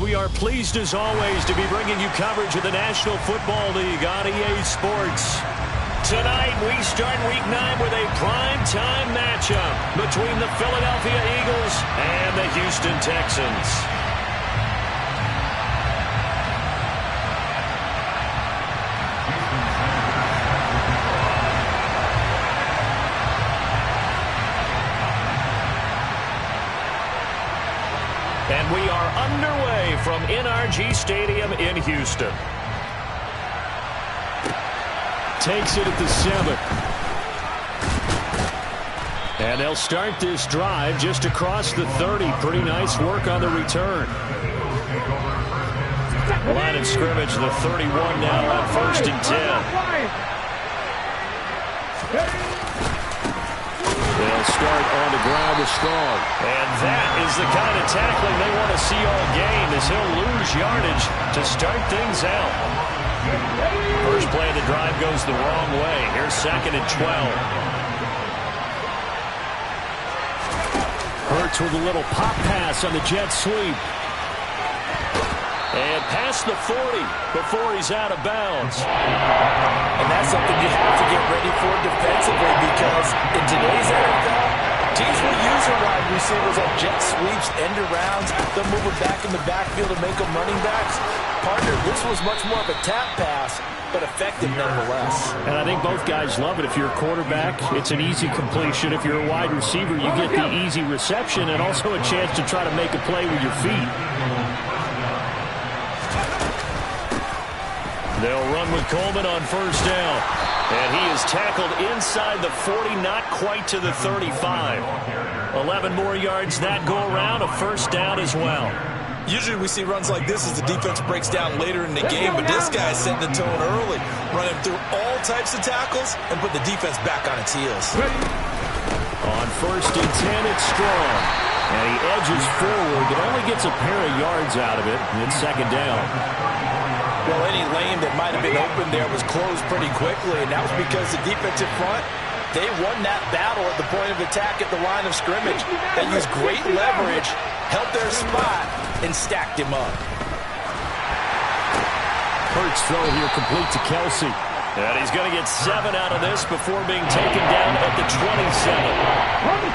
we are pleased as always to be bringing you coverage of the National Football League on EA Sports. Tonight we start Week 9 with a prime-time matchup between the Philadelphia Eagles and the Houston Texans. And we are underway from NRG Stadium in Houston. Takes it at the 7. And they'll start this drive just across the 30. Pretty nice work on the return. Line of scrimmage, the 31 now on 1st and 10. They'll start on the ground with Strong. And that is the kind of tackling they want to see all game, as he'll lose yardage to start things out. First play of the drive goes the wrong way. Here's 2nd and 12. Hurts with a little pop pass on the jet sweep. And past the 40 before he's out of bounds. And that's something you have to get ready for defensively, because in today's NFL, teams will use their wide receivers on jet sweeps, end arounds. They'll move it back in the backfield to make them running backs. Partner, this was much more of a tap pass, but effective nonetheless. And I think both guys love it. If you're a quarterback, it's an easy completion. If you're a wide receiver, you get the easy reception and also a chance to try to make a play with your feet. They'll run with Coleman on 1st down. And he is tackled inside the 40, not quite to the 35. 11 more yards that go around, a 1st down as well. Usually we see runs like this as the defense breaks down later in the game, but this guy is setting the tone early, running through all types of tackles and put the defense back on its heels. On 1st and 10, it's Strong. And he edges forward, but only gets a pair of yards out of it, and it's 2nd down. Well, any lane that might have been open there was closed pretty quickly, and that was because the defensive front, they won that battle at the point of attack at the line of scrimmage. They used great leverage, held their spot, and stacked him up. Hurts throw here complete to Kelsey. And he's going to get 7 out of this before being taken down at the 27.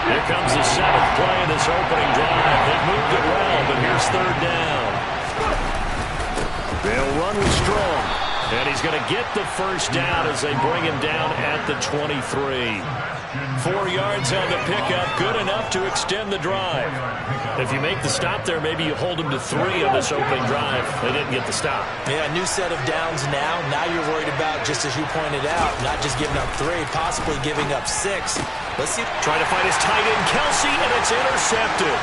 Here comes the 7th play of this opening drive. They've moved it well, but here's 3rd down. They'll run with Strong. And he's going to get the 1st down as they bring him down at the 23. 4 yards on the pickup, good enough to extend the drive. If you make the stop there, maybe you hold them to 3 on this opening drive. They didn't get the stop. Yeah, new set of downs now. Now you're worried about, just as you pointed out, not just giving up 3, possibly giving up 6. Let's see. Trying to find his tight end, Kelsey, and it's intercepted.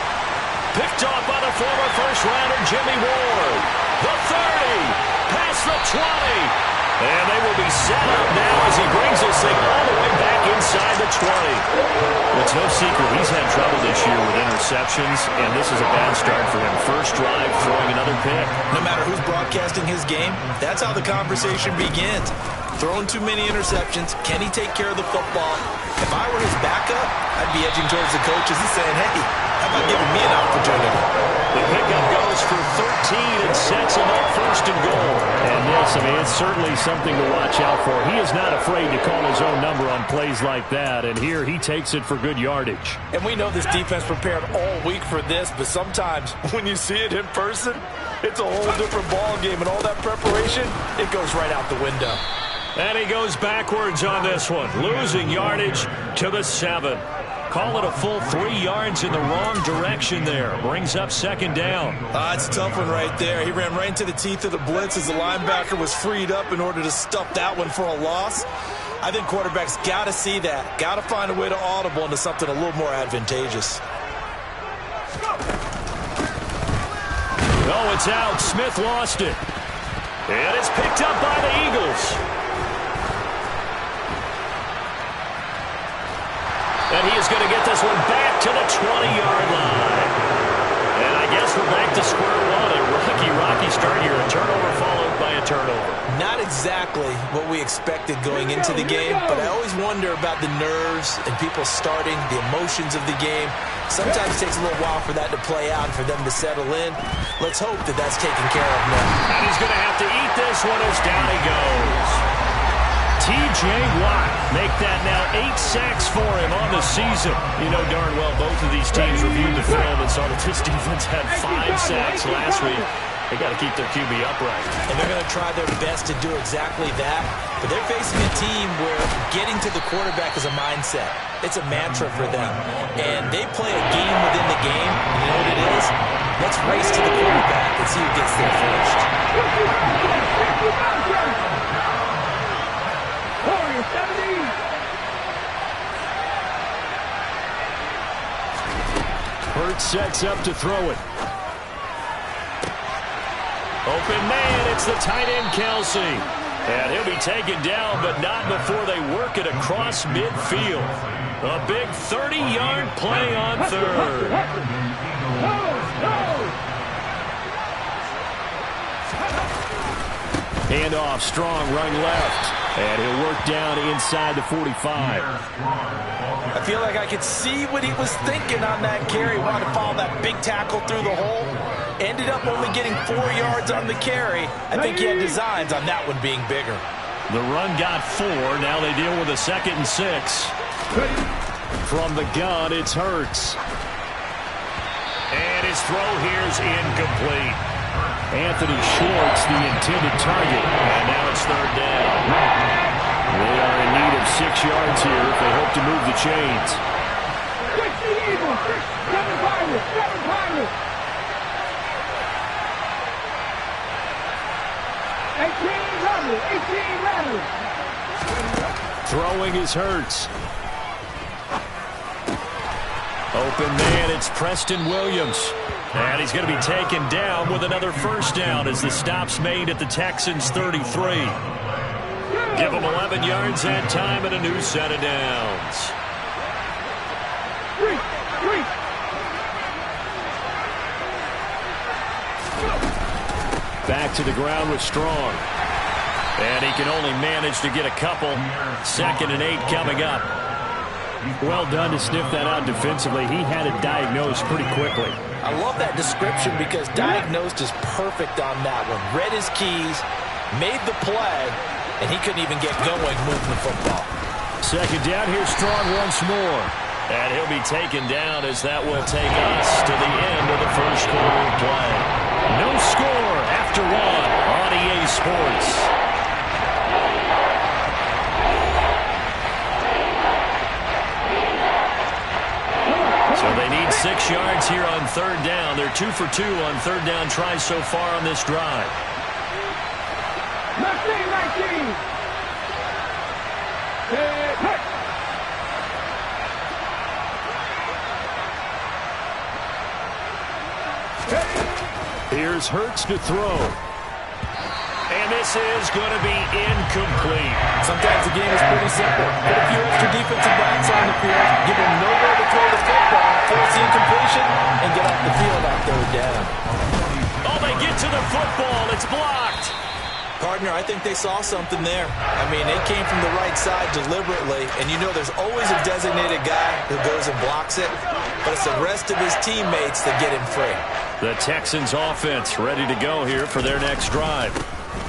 Picked off by the former first-rounder Jimmy Ward. The 30, past the 20. And they will be set up now as he brings this thing all the way back inside the 20. It's no secret he's had trouble this year with interceptions, and this is a bad start for him. First drive, throwing another pick. No matter who's broadcasting his game, that's how the conversation begins. Throwing too many interceptions. Can he take care of the football? If I were his backup, I'd be edging towards the coaches and saying, hey, how about giving me an opportunity? The pickup goes for 13 and sets him up 1st and goal. And this, I mean, it's certainly something to watch out for. He is not afraid to call his own number on plays like that. And here he takes it for good yardage. And we know this defense prepared all week for this, but sometimes when you see it in person, it's a whole different ball game. And all that preparation, it goes right out the window. And he goes backwards on this one, losing yardage to the 7. Call it a full 3 yards in the wrong direction there. Brings up 2nd down. It's a tough one right there. He ran right into the teeth of the blitz as the linebacker was freed up in order to stuff that one for a loss. I think quarterbacks got to see that. Got to find a way to audible into something a little more advantageous. Oh, it's out. Smith lost it. And it's picked up by the Eagles. And he is going to get this one back to the 20-yard line. And I guess we're back to square one. A rocky start here. A turnover followed by a turnover. Not exactly what we expected going into the game, but I always wonder about the nerves and people starting, the emotions of the game. Sometimes it takes a little while for that to play out and for them to settle in. Let's hope that that's taken care of now. And he's going to have to eat this one as down he goes. T.J. Watt make that now 8 sacks for him on the season. You know darn well both of these teams reviewed the film and saw that this defense had 5 sacks last week. They got to keep their QB upright. And they're going to try their best to do exactly that. But they're facing a team where getting to the quarterback is a mindset. It's a mantra for them. And they play a game within the game. And you know what it is? Let's race to the quarterback and see who gets there first. Hurts sets up to throw it. Open man, it's the tight end, Kelsey. And he'll be taken down, but not before they work it across midfield. A big 30-yard play on third. Handoff, strong, run left. And he'll work down inside the 45. I feel like I could see what he was thinking on that carry. Wanted to follow that big tackle through the hole. Ended up only getting 4 yards on the carry. I think he had designs on that one being bigger. The run got 4. Now they deal with a 2nd and 6. From the gun, it's Hurts. And his throw here's incomplete. Anthony Schwartz, the intended target. And now it's 3rd down. They are in need of 6 yards here if they hope to move the chains. Throwing is Hurts. Open man, it's Preston Williams. And he's going to be taken down with another 1st down as the stop's made at the Texans' 33. Give them 11 yards that time and a new set of downs. Back to the ground with Strong. And he can only manage to get a couple. 2nd and 8 coming up. Well done to sniff that out defensively. He had it diagnosed pretty quickly. I love that description because diagnosed is perfect on that one. Read his keys, made the play, and he couldn't even get going moving the football. 2nd down, here's Strong once more. And he'll be taken down as that will take us to the end of the 1st quarter of play. No score after 1 on EA Sports. So they need 6 yards here on 3rd down. They're 2 for 2 on 3rd down tries so far on this drive. Here's Hurts to throw. And this is going to be incomplete. Sometimes the game is pretty simple. Put a few extra defensive backs on the field, give them nowhere to throw the football, force the incompletion, and get off the field on 3rd down. Oh, they get to the football. It's blocked. Partner, I think they saw something there. I mean, they came from the right side deliberately, and you know there's always a designated guy who goes and blocks it, but it's the rest of his teammates that get him free. The Texans offense ready to go here for their next drive.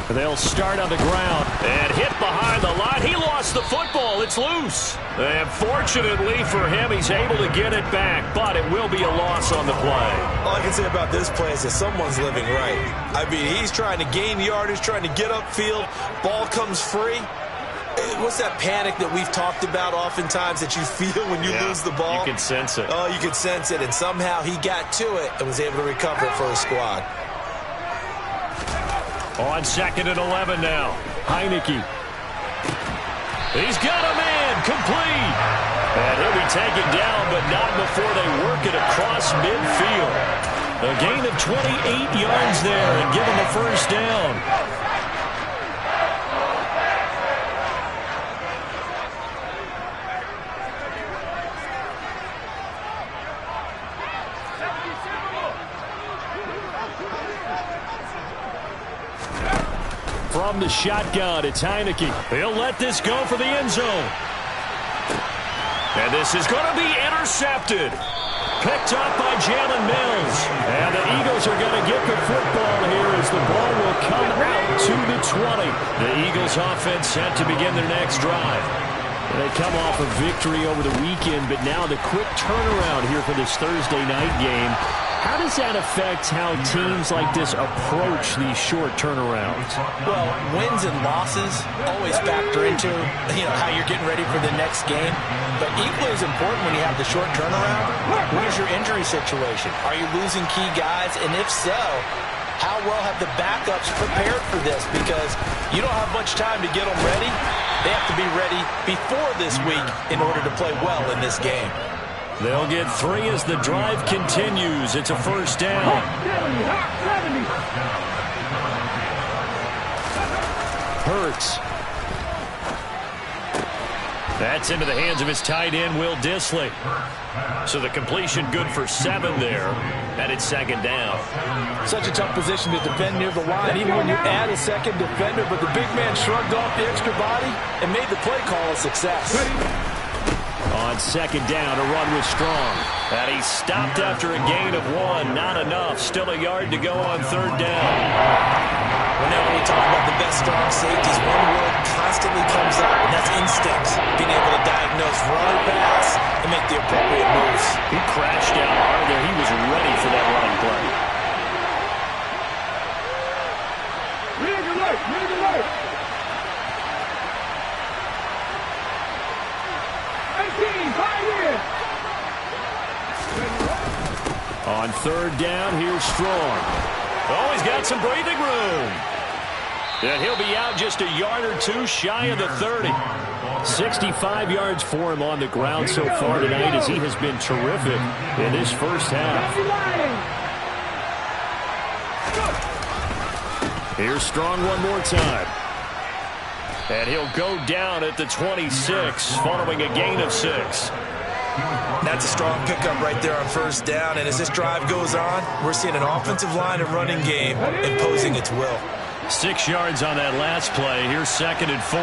They'll start on the ground and hit behind the line. He lost the football. It's loose. And fortunately for him, he's able to get it back, but it will be a loss on the play. All I can say about this play is that someone's living right. I mean, he's trying to gain yardage, trying to get upfield. Ball comes free. What's that panic that we've talked about oftentimes that you feel when you lose the ball? You can sense it. Oh, you can sense it, and somehow he got to it and was able to recover it for his squad. On 2nd and 11 now. Heineke. He's got a man complete. And he'll be taken down, but not before they work it across midfield. A gain of 28 yards there and give him a 1st down. From the shotgun, it's Heineke. He'll let this go for the end zone. And this is going to be intercepted. Picked up by Jalen Mills. And the Eagles are going to get the football here as the ball will come out to the 20. The Eagles offense set to begin their next drive. They come off a victory over the weekend, but now the quick turnaround here for this Thursday night game. How does that affect how teams like this approach these short turnarounds? Well, wins and losses always factor into, how you're getting ready for the next game. But equally as important when you have the short turnaround, what is your injury situation? Are you losing key guys? And if so, how well have the backups prepared for this? Because you don't have much time to get them ready. They have to be ready before this week in order to play well in this game. They'll get 3 as the drive continues. It's a first down. Hurts. That's into the hands of his tight end, Will Dissly. So the completion good for 7 there. And it's second down. Such a tough position to defend near the line, even when you add a second defender. But the big man shrugged off the extra body and made the play call a success. On second down, a run was strong. And he stopped after a gain of 1. Not enough. Still a yard to go on third down. Whenever we talk about the best strong safeties, one word constantly comes up, and that's instincts. Being able to diagnose run or pass and make the appropriate moves. He crashed down hard there. He was ready for that running play. On third down, here's Strong. Oh, he's got some breathing room. And he'll be out just a yard or 2 shy of the 30. 65 yards for him on the ground so far tonight as he has been terrific in this first half. Here's Strong one more time. And he'll go down at the 26 following a gain of 6. That's a strong pickup right there on first down. And as this drive goes on, we're seeing an offensive line and running game imposing its will. 6 yards on that last play. Here's second and 4.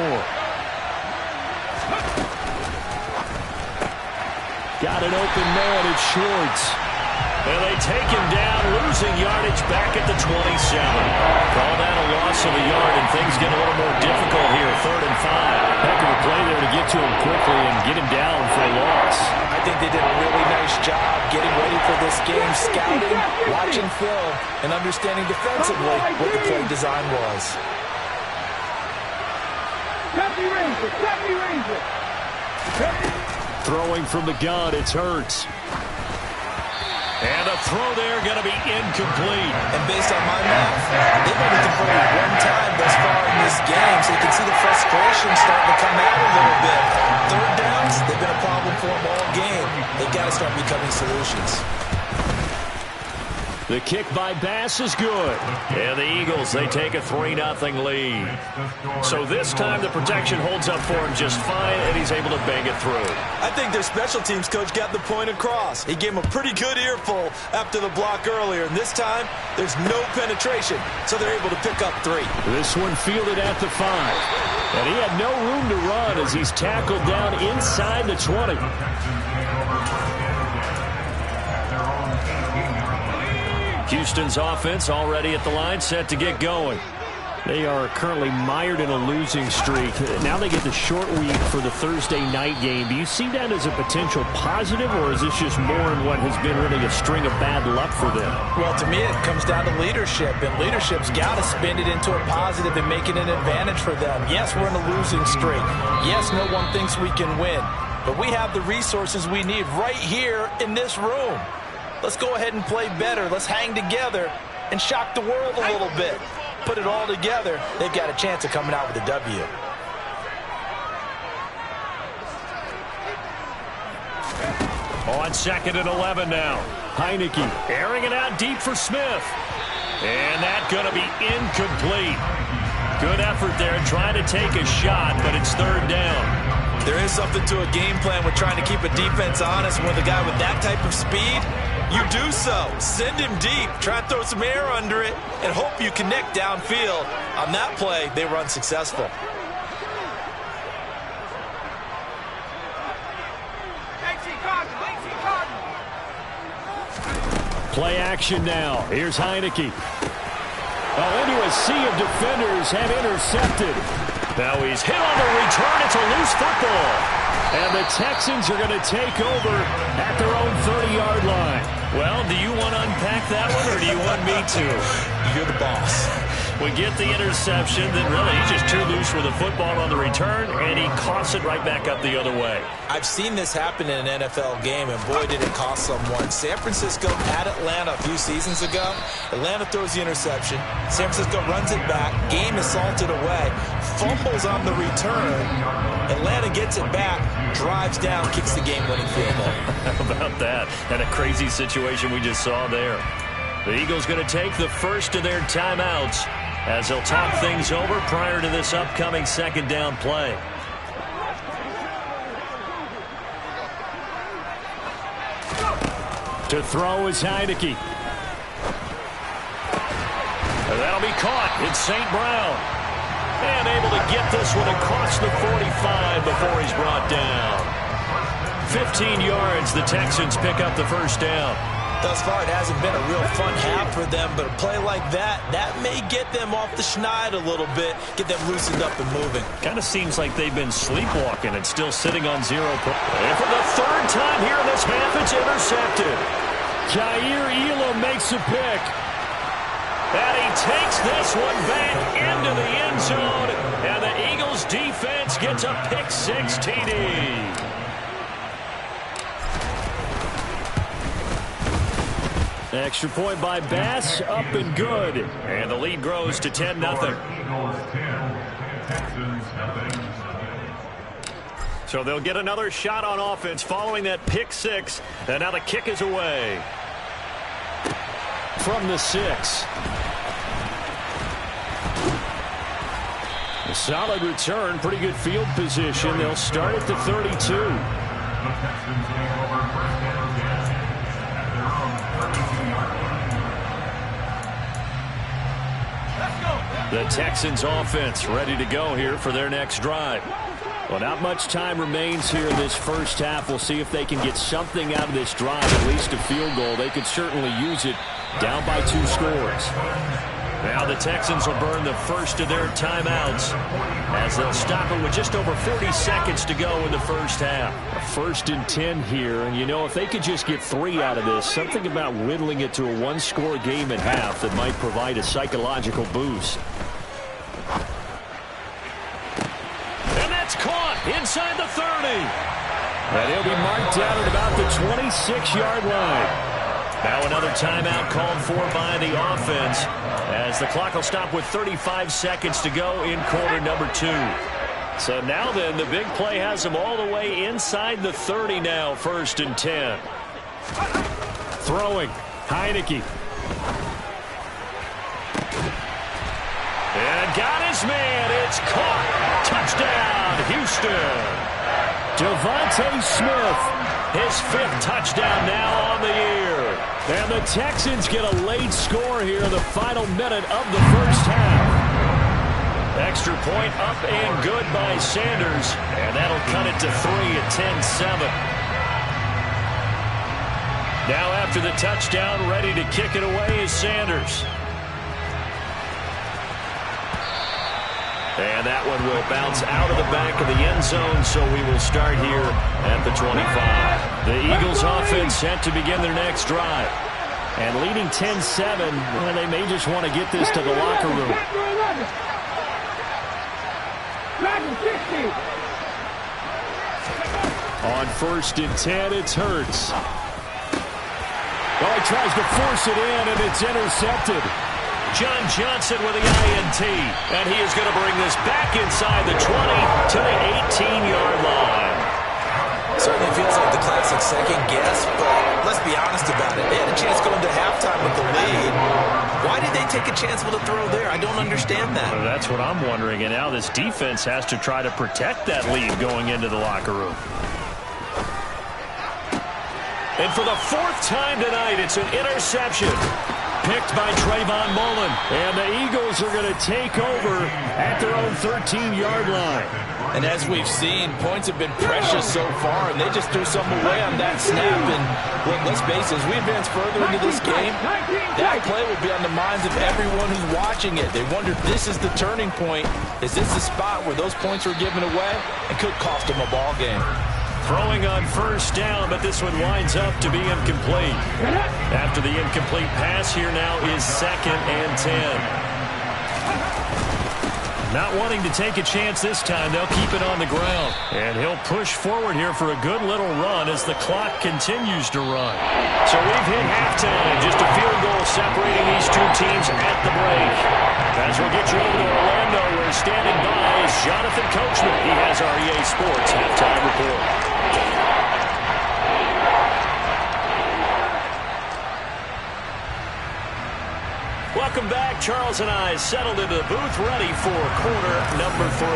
Got an open man. It's Schwartz. And they take him down, losing yardage back at the 27. Call that a loss of a yard, and things get a little more difficult here. 3rd and 5. Heck of a play there to get to him quickly and get him down for a loss. I think they did a really nice job getting ready for this game, scouting, watching film, and understanding defensively what the play design was. Throwing from the gun, it's Hurts. And a throw there going to be incomplete. And based on my math, they've only converted 1 time thus far in this game, so you can see the frustration starting to come out a little bit. Third downs, they've been a problem for them all game. They've got to start becoming solutions. The kick by Bass is good. And the Eagles, they take a 3-0 lead. So this time the protection holds up for him just fine, and he's able to bang it through. I think their special teams coach got the point across. He gave him a pretty good earful after the block earlier. And this time, there's no penetration, so they're able to pick up 3. This one fielded at the 5. And he had no room to run as he's tackled down inside the 20. Houston's offense already at the line, set to get going. They are currently mired in a losing streak. Now they get the short week for the Thursday night game. Do you see that as a potential positive, or is this just more in what has been really a string of bad luck for them? Well, to me, it comes down to leadership, and leadership's got to spin it into a positive and make it an advantage for them. Yes, we're in a losing streak. Yes, no one thinks we can win, but we have the resources we need right here in this room. Let's go ahead and play better. Let's hang together and shock the world a little bit. Put it all together, they've got a chance of coming out with a W. On 2nd and 11 now. Heineke airing it out deep for Smith. And that's going to be incomplete. Good effort there trying to take a shot, but it's 3rd down. There is something to a game plan with trying to keep a defense honest. With a guy with that type of speed, you do so. Send him deep, try to throw some air under it, and hope you connect downfield. On that play, they were unsuccessful. Play action now. Here's Heineke. Into a sea of defenders and intercepted. Now he's hit on the return. It's a loose football. And the Texans are going to take over at their own 30-yard line. Well, do you want to unpack that one, or do you want me to? You're the boss. We get the interception, then really he's just too loose with the football on the return, and he coughs it right back up the other way. I've seen this happen in an NFL game, and boy, did it cost someone. San Francisco at Atlanta a few seasons ago. Atlanta throws the interception. San Francisco runs it back. Game is salted away. Fumbles on the return. Atlanta gets it back, drives down, kicks the game-winning field goal. How about that? And a crazy situation we just saw there. The Eagles going to take the first of their timeouts as they'll talk things over prior to this upcoming second down play. To throw is Heineke. And that'll be caught. It's St. Brown. And able to get this one across the 45 before he's brought down. 15 yards, the Texans pick up the first down. Thus far, it hasn't been a real fun half for them, but a play like that may get them off the schneid a little bit, get them loosened up and moving. Kind of seems like they've been sleepwalking and still sitting on 0 points. And for the third time here in this half, it's intercepted. Jair Elam makes a pick. And he takes this one back into the end zone, and the Eagles defense gets a pick-6 TD. Extra point by Bass, up and good. And the lead grows to 10-0. So they'll get another shot on offense following that pick-6. And now the kick is away. From the 6. A solid return, pretty good field position. They'll start at the 32. The Texans offense ready to go here for their next drive. Well, not much time remains here in this first half. We'll see if they can get something out of this drive, at least a field goal. They could certainly use it down by 2 scores. Now the Texans will burn the first of their timeouts as they'll stop it with just over 40 seconds to go in the first half. A 1st and 10 here, and you know, if they could just get 3 out of this, something about whittling it to a 1-score game at half that might provide a psychological boost. And that's caught inside the 30. And he'll be marked down at about the 26-yard line. Now another timeout called for by the offense as the clock will stop with 35 seconds to go in quarter number 2. So now then, the big play has them all the way inside the 30 now, 1st and 10. Throwing, Heineke. And got his man. It's caught. Touchdown, Houston. Devontae Smith, his 5th touchdown now on the year. And the Texans get a late score here in the final minute of the first half. Extra point up and good by Sanders. And that'll cut it to 3 at 10-7. Now after the touchdown, ready to kick it away is Sanders. And that one will bounce out of the back of the end zone, so we will start here at the 25. The Eagles offense set to begin their next drive. And leading 10-7, well, they may just want to get this to the locker room. On 1st and 10, it's Hurts. Oh, he tries to force it in, and it's intercepted. John Johnson with the INT, and he is going to bring this back inside the 20 to the 18-yard line. Certainly feels like the classic second guess, but let's be honest about it. They had a chance going to halftime with the lead. Why did they take a chance with a throw there? I don't understand that. Well, that's what I'm wondering. And now this defense has to try to protect that lead going into the locker room. And for the 4th time tonight, it's an interception. Picked by Trayvon Mullen. And the Eagles are going to take over at their own 13-yard line. And as we've seen, points have been precious so far, and they just threw some away on that snap. And look, let's face it, as we advance further into this game, that play will be on the minds of everyone who's watching it. They wonder, this is the turning point. Is this the spot where those points were given away and could cost them a ball game? Throwing on 1st down, but this one winds up to be incomplete. After the incomplete pass, here now is 2nd and 10. Not wanting to take a chance this time, they'll keep it on the ground. And he'll push forward here for a good little run as the clock continues to run. So we've hit halftime. Just a field goal separating these two teams at the break. As we'll get you over to Orlando, where standing by is Jonathan Coachman. He has our EA Sports halftime report. Welcome back. Charles and I settled into the booth, ready for quarter number 3.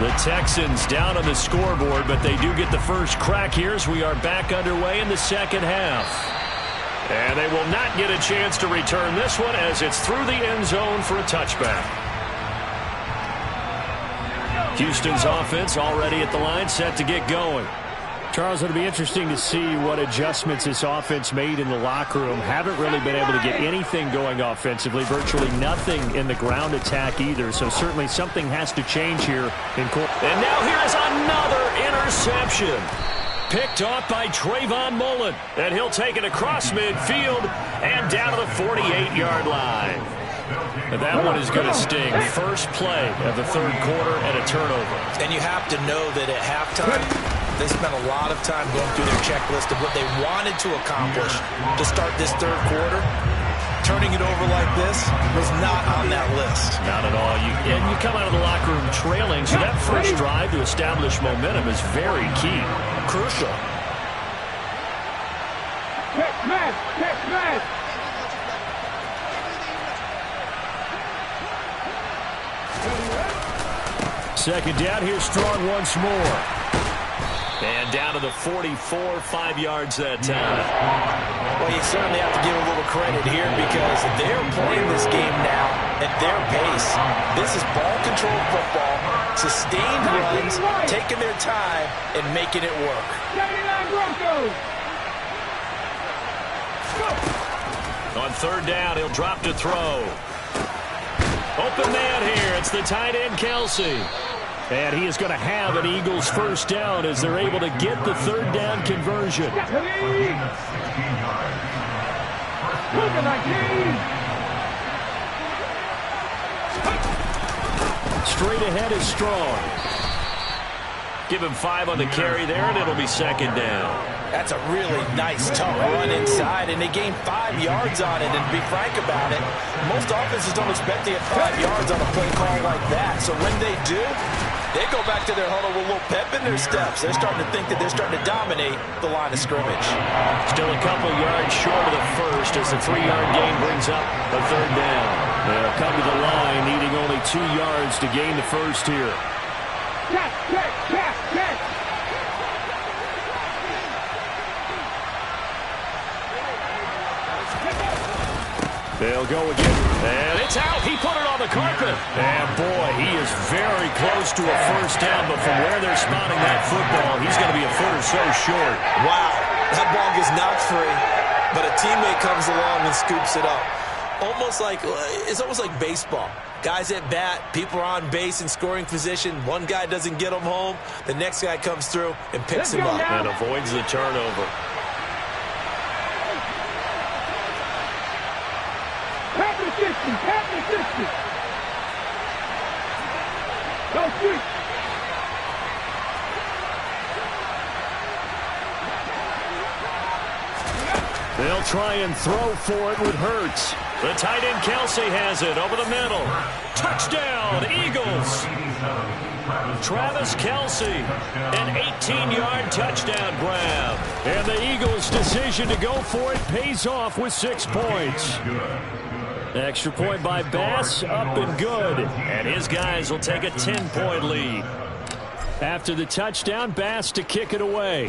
The Texans down on the scoreboard, but they do get the first crack here as we are back underway in the 2nd half. And they will not get a chance to return this one as it's through the end zone for a touchback. Houston's offense already at the line, set to get going. Charles, it'll be interesting to see what adjustments this offense made in the locker room. Haven't really been able to get anything going offensively, virtually nothing in the ground attack either. So certainly something has to change here in court. And now here's another interception. Picked off by Trayvon Mullen. And he'll take it across midfield and down to the 48-yard line. And that one is going to sting. First play of the 3rd quarter and a turnover. And you have to know that at halftime, they spent a lot of time going through their checklist of what they wanted to accomplish to start this 3rd quarter. Turning it over like this was not on that list. Not at all. And you come out of the locker room trailing, so that first drive to establish momentum is very key. Crucial. Check man. 2nd down, here's Strong once more. And down to the 44, 5 yards that time. Well, you certainly have to give a little credit here because they're playing this game now at their pace. This is ball-controlled football, sustained runs, taking their time, and making it work. On 3rd down, he'll drop to throw. Open man here. It's the tight end, Kelsey. And he is going to have an Eagles 1st down as they're able to get the 3rd down conversion. Straight ahead is Strong. Give him 5 on the carry there, and it'll be 2nd down. That's a really nice, tough run inside, and they gained 5 yards on it. And to be frank about it, most offenses don't expect to get 5 yards on a play call like that. So when they do, they go back to their huddle with a little pep in their steps. They're starting to think that they're starting to dominate the line of scrimmage. Still a couple yards short of the first as the 3-yard gain brings up a 3rd down. They'll come to the line, needing only 2 yards to gain the first here. Check. They'll go again, and it's out. He put it on the carpet. And, boy, he is very close to a 1st down, but from where they're spotting that football, he's going to be a foot or so short. Wow, that ball gets knocked free, but a teammate comes along and scoops it up. It's almost like baseball. Guys at bat, people are on base in scoring position. One guy doesn't get them home. The next guy comes through and picks him up. And avoids the turnover. They'll try and throw for it with Hurts. The tight end Kelsey has it over the middle. Touchdown, Eagles. Travis Kelsey, an 18-yard touchdown grab. And the Eagles' decision to go for it pays off with 6 points. Extra point by Bass, up and good. And his guys will take a 10-point lead. After the touchdown, Bass to kick it away.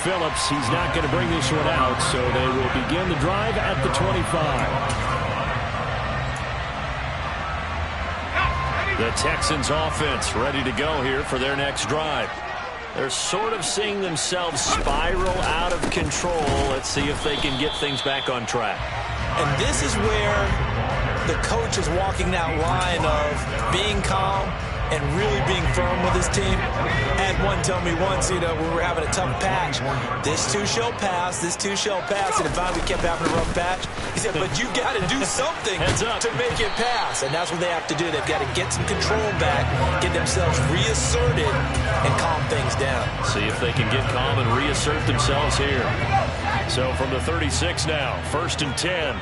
Phillips, he's not going to bring this one out, so they will begin the drive at the 25. The Texans offense ready to go here for their next drive. They're sort of seeing themselves spiral out of control. Let's see if they can get things back on track. And this is where the coach is walking that line of being calm and really being firm with his team. I had one tell me once, when we were having a tough patch, this too shall pass, this too shall pass, and finally we kept having a rough patch. He said, but you got to do something to make it pass, and that's what they have to do. They've got to get some control back, get themselves reasserted, and calm things down. See if they can get calm and reassert themselves here. So from the 36 now, 1st and 10.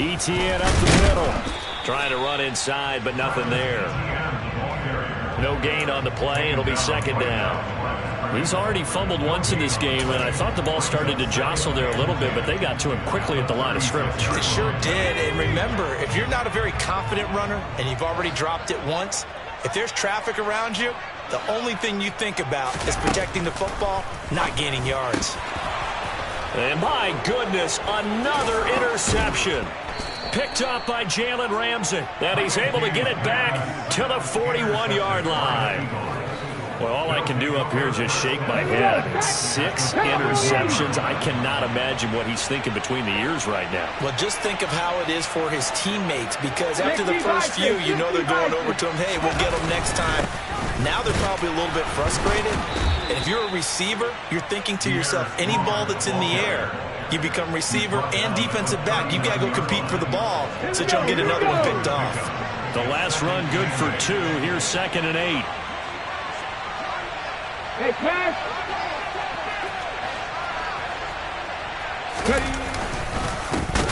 ETN up the middle. Trying to run inside, but nothing there. No gain on the play. It'll be 2nd down. He's already fumbled once in this game, and I thought the ball started to jostle there a little bit, but they got to him quickly at the line of scrimmage. It sure did. And remember, if you're not a very confident runner and you've already dropped it once, if there's traffic around you, the only thing you think about is protecting the football, not gaining yards. And my goodness, another interception. Picked up by Jalen Ramsey. And he's able to get it back to the 41-yard line. Well, all I can do up here is just shake my head. 6 interceptions. I cannot imagine what he's thinking between the ears right now. Well, just think of how it is for his teammates, because after the first few, they're going over to him, hey, we'll get them next time. Now they're probably a little bit frustrated. And if you're a receiver, you're thinking to yourself, any ball that's in the air, you become receiver and defensive back. You've got to go compete for the ball so that you don't get another one picked off. The last run good for 2. Here's 2nd and 8. Hey, pass.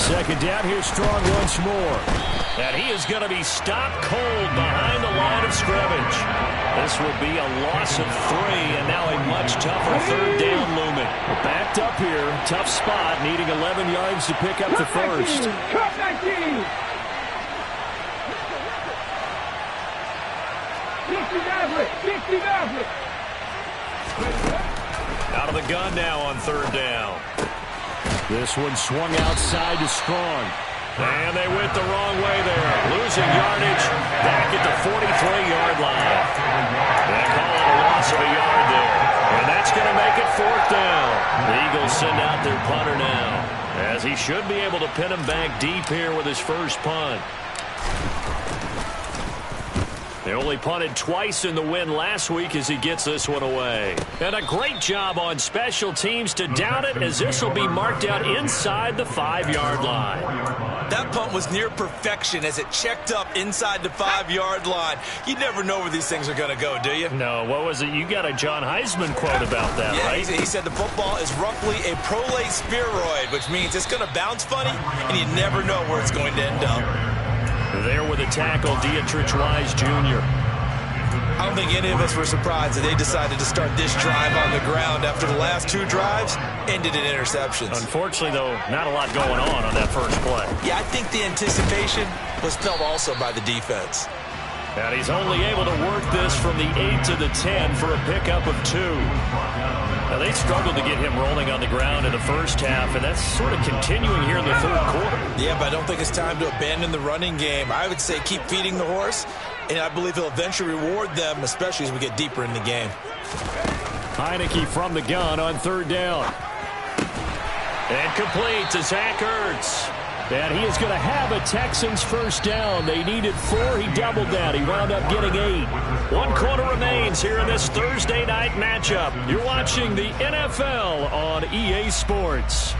2nd down. Here's Strong once more. And he is going to be stopped cold behind the line of scrimmage. This will be a loss of 3, and now a much tougher 3rd down looming. Backed up here, tough spot, needing 11 yards to pick up the first. Cut 19. 60 Maverick. Out of the gun now on 3rd down. This one swung outside to Strong. And they went the wrong way there. Losing yardage back at the 43-yard line. They call it a loss of a yard there. And that's going to make it 4th down. The Eagles send out their punter now, as he should be able to pin him back deep here with his first punt. They only punted twice in the win last week as he gets this one away. And a great job on special teams to down it, as this will be marked out inside the 5-yard line. That punt was near perfection as it checked up inside the 5-yard line. You never know where these things are going to go, do you? No, what was it? You got a John Heisman quote about that, yeah, right? He said the football is roughly a prolate spheroid, which means it's going to bounce funny, and you never know where it's going to end up. There with the tackle, Dietrich Wise Jr. I don't think any of us were surprised that they decided to start this drive on the ground after the last 2 drives ended in interceptions. Unfortunately, though, not a lot going on that first play. Yeah, I think the anticipation was felt also by the defense. And he's only able to work this from the 8 to the 10 for a pickup of 2. Now, they struggled to get him rolling on the ground in the first half, and that's sort of continuing here in the 3rd quarter. Yeah, but I don't think it's time to abandon the running game. I would say keep feeding the horse, and I believe he'll eventually reward them, especially as we get deeper in the game. Heineke from the gun on 3rd down. And complete to Zach Ertz. And he is going to have a Texans first down. They needed 4. He doubled that. He wound up getting 8. 1 quarter remains here in this Thursday night matchup. You're watching the NFL on EA Sports.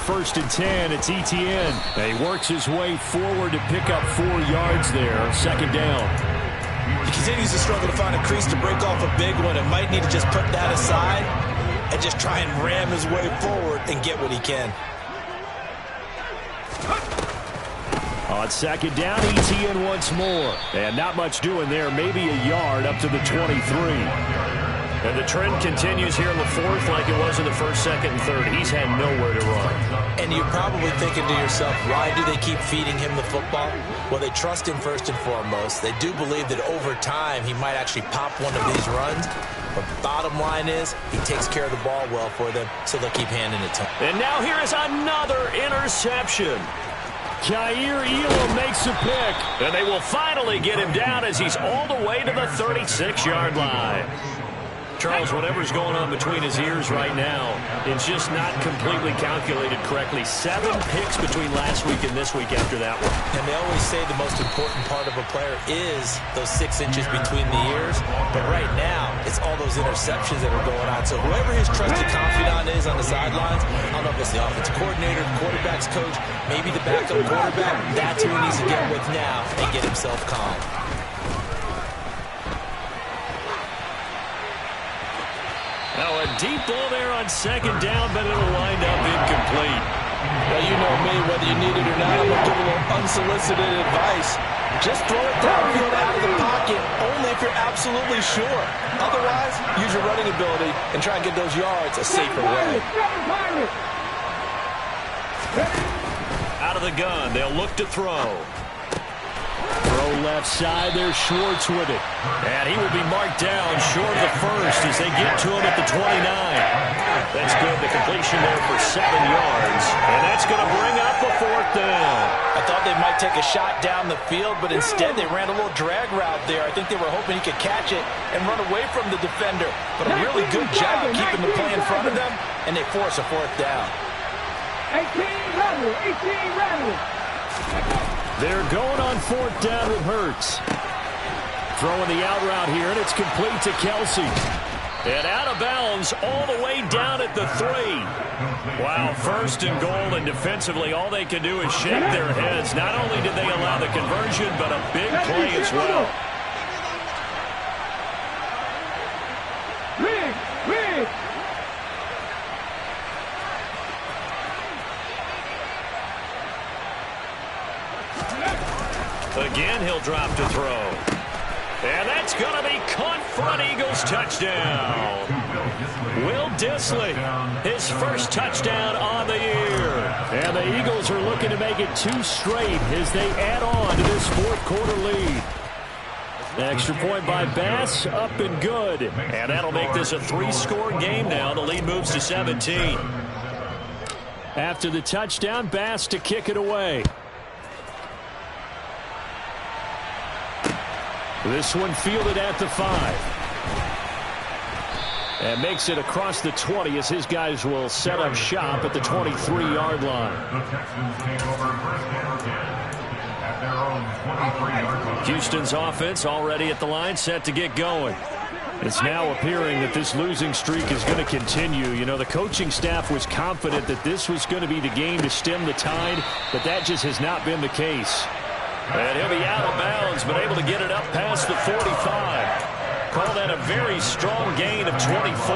1st and 10. It's Etienne. And he works his way forward to pick up 4 yards there. 2nd down. He continues to struggle to find a crease to break off a big one and might need to just put that aside and just try and ram his way forward and get what he can. On 2nd down, Etienne once more. And not much doing there. Maybe a yard up to the 23. And the trend continues here in the 4th like it was in the 1st, 2nd, and 3rd. He's had nowhere to run. And you're probably thinking to yourself, why do they keep feeding him the football? Well, they trust him first and foremost. They do believe that over time he might actually pop one of these runs. But bottom line is, he takes care of the ball well for them, so they'll keep handing it to him. And now here is another interception. Jair Elam makes a pick. And they will finally get him down as he's all the way to the 36-yard line. Charles, whatever's going on between his ears right now, it's just not completely calculated correctly. 7 picks between last week and this week after that one. And they always say the most important part of a player is those 6 inches between the ears. But right now, it's all those interceptions that are going on. So whoever his trusted confidant is on the sidelines, I don't know if it's the offensive coordinator, the quarterback's coach, maybe the backup quarterback, that's who he needs to get with now and get himself calm. Now a deep ball there on 2nd down, but it'll wind up incomplete. Well, you know me, whether you need it or not, I'm going to give a little unsolicited advice. Just throw it downfield out of the pocket, only if you're absolutely sure. Otherwise, use your running ability and try and get those yards a safer way. Out of the gun, they'll look to throw. Throw left side, there's Schwartz with it. And he will be marked down short of the 1st as they get to him at the 29. That's good, the completion there for 7 yards. And that's going to bring up a 4th down. I thought they might take a shot down the field, but instead they ran a little drag route there. I think they were hoping he could catch it and run away from the defender. But a really good job keeping the play in front of them, and they force a 4th down. 18 rattle. They're going on 4th down with Hurts. Throwing the out route here, and it's complete to Kelsey. And out of bounds all the way down at the 3. Wow, 1st and goal, and defensively all they can do is shake their heads. Not only did they allow the conversion, but a big play as well. Rig. Again, he'll drop to throw. And that's going to be caught for an Eagles touchdown. Will Dissly, his 1st touchdown on the year. And the Eagles are looking to make it 2 straight as they add on to this 4th quarter lead. Extra point by Bass, up and good. And that'll make this a 3-score game now. The lead moves to 17. After the touchdown, Bass to kick it away. This one fielded at the 5. And makes it across the 20 as his guys will set up shop at the 23-yard line. Houston's offense already at the line, set to get going. It's now appearing that this losing streak is going to continue. You know, the coaching staff was confident that this was going to be the game to stem the tide, but that just has not been the case. And he'll be out of bounds, but able to get it up past the 45. Call that a very strong gain of 24.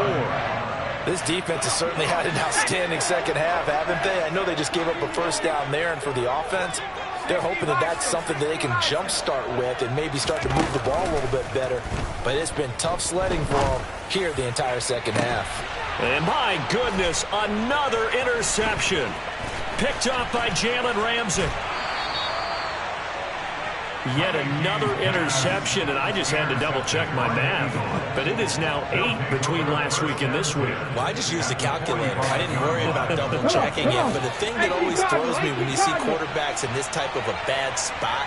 This defense has certainly had an outstanding 2nd half, haven't they? I know they just gave up a 1st down there, and for the offense, they're hoping that that's something that they can jumpstart with and maybe start to move the ball a little bit better. But it's been tough sledding for them here the entire 2nd half. And my goodness, another interception. Picked off by Jalen Ramsey. Yet another interception, and I just had to double-check my math. But it is now 8 between last week and this week. Well, I just used the calculator. I didn't worry about double-checking it. But the thing that always throws me when you see quarterbacks in this type of a bad spot,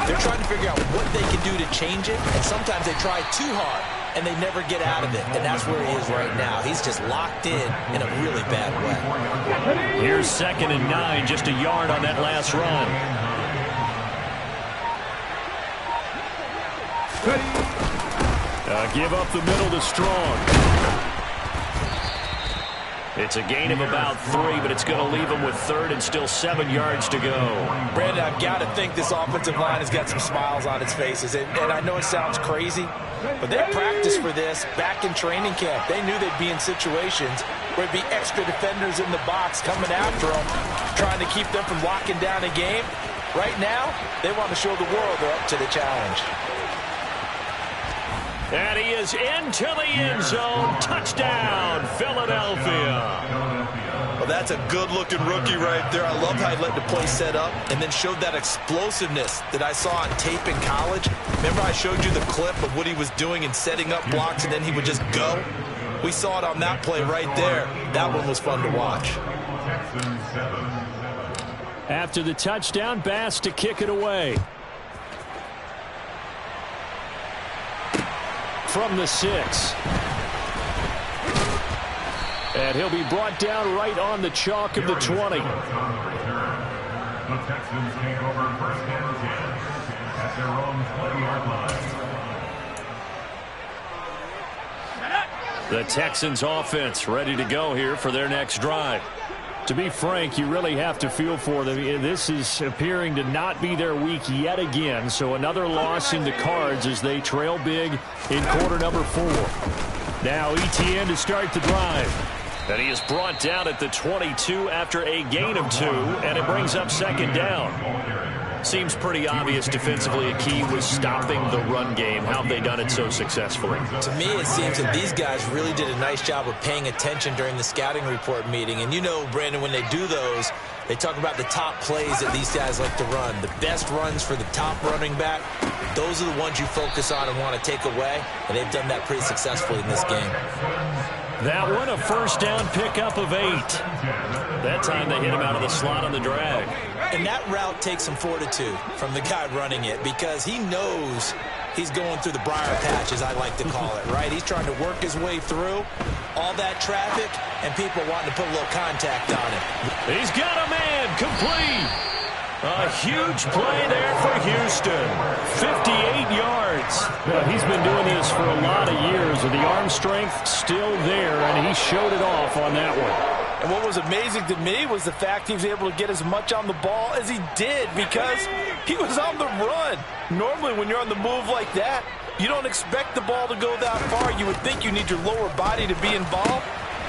they're trying to figure out what they can do to change it. And sometimes they try too hard, and they never get out of it. And that's where he is right now. He's just locked in a really bad way. Here's 2nd and 9, just a yard on that last run. Give up the middle to Strong. It's a gain of about 3, but it's going to leave them with 3rd and still 7 yards to go. Brandon, I've got to think this offensive line has got some smiles on its faces. And I know it sounds crazy, but they practiced for this back in training camp. They knew they'd be in situations where there'd be extra defenders in the box coming after them, trying to keep them from locking down a game. Right now, they want to show the world they're up to the challenge. And he is into the end zone. Touchdown, Philadelphia. Well, that's a good-looking rookie right there. I love how he let the play set up and then showed that explosiveness that I saw on tape in college. Remember I showed you the clip of what he was doing and setting up blocks, and then he would just go? We saw it on that play right there. That one was fun to watch. After the touchdown, Bass to kick it away. From the 6. And he'll be brought down right on the chalk of the 20. The Texans take over 1st and 10 at their own 20-yard line. The Texans offense ready to go here for their next drive. To be frank, you really have to feel for them. This is appearing to not be their week yet again. So another loss in the cards as they trail big in quarter number 4. Now Etienne to start the drive. And he is brought down at the 22 after a gain of 2. And it brings up 2nd down. Seems pretty obvious defensively a key was stopping the run game. How have they done it so successfully? To me, it seems that these guys really did a nice job of paying attention during the scouting report meeting. And you know, Brandon, when they do those, they talk about the top plays that these guys like to run. The best runs for the top running back, those are the ones you focus on and want to take away. And they've done that pretty successfully in this game. That one, a 1st down pickup of 8. That time they hit him out of the slot on the drag. And that route takes some fortitude from the guy running it because he knows he's going through the briar patch, as I like to call it, right? He's trying to work his way through all that traffic and people wanting to put a little contact on him. He's got a man, complete. A huge play there for Houston. 58 yards. Well, he's been doing this for a lot of years, and the arm strength still there, and he showed it off on that one. And what was amazing to me was the fact he was able to get as much on the ball as he did because he was on the run. Normally, when you're on the move like that, you don't expect the ball to go that far. You would think you need your lower body to be involved.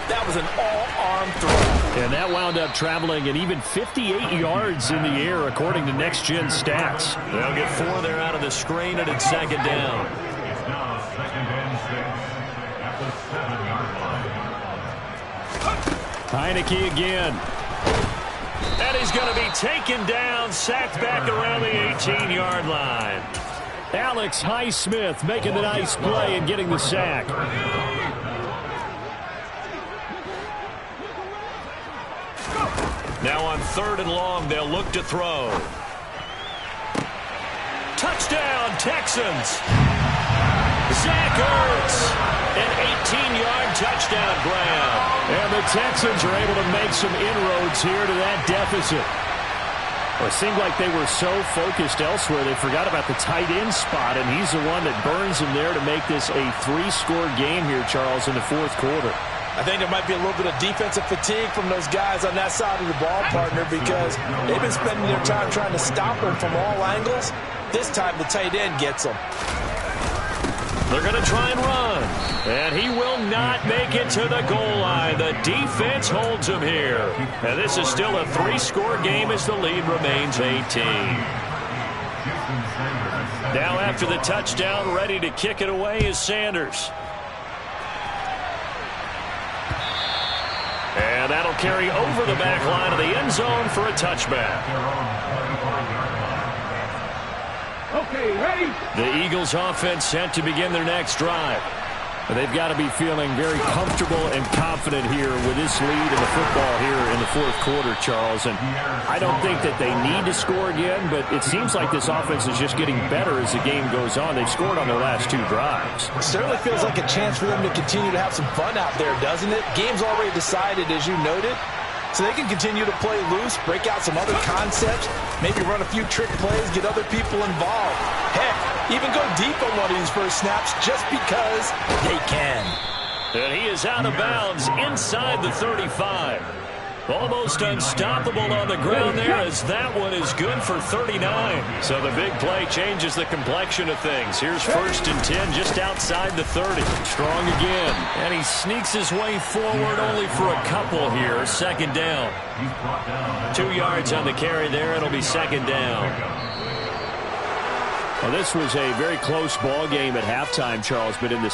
That was an all-arm throw. And that wound up traveling at even 58 yards in the air, according to Next Gen stats. They'll get 4 there out of the screen, and it's 2nd down. It's now 2nd and 6 at the 7-yard line. Heineke again. And he's going to be taken down, sacked back around the 18-yard line. Alex Highsmith making the nice play and getting the sack. Now on 3rd and long, they'll look to throw. Touchdown, Texans. Zach Ertz. An 18-yard touchdown grab. And the Texans are able to make some inroads here to that deficit. Well, it seemed like they were so focused elsewhere, they forgot about the tight end spot, and he's the one that burns them there to make this a 3-score game here, Charles, in the 4th quarter. I think there might be a little bit of defensive fatigue from those guys on that side of the ball, partner, because they've been spending their time trying to stop them from all angles. This time the tight end gets them. They're going to try and run. And he will not make it to the goal line. The defense holds him here. And this is still a 3-score game as the lead remains 18. Now after the touchdown, ready to kick it away is Sanders. And that'll carry over the back line of the end zone for a touchback. Okay, ready? The Eagles offense set to begin their next drive. They've got to be feeling very comfortable and confident here with this lead in the football here in the 4th quarter, Charles. And I don't think that they need to score again, but it seems like this offense is just getting better as the game goes on. They've scored on their last 2 drives. It certainly feels like a chance for them to continue to have some fun out there, doesn't it? Game's already decided, as you noted. So they can continue to play loose, break out some other concepts, maybe run a few trick plays, get other people involved. Heck, even go deep on one of these first snaps just because they can. And he is out of bounds inside the 35. Almost unstoppable on the ground there, as that one is good for 39. So the big play changes the complexion of things. Here's 1st and 10 just outside the 30. Strong again. And he sneaks his way forward only for a couple here. 2nd down. 2 yards on the carry there. It'll be 2nd down. Well, this was a very close ball game at halftime, Charles, but in the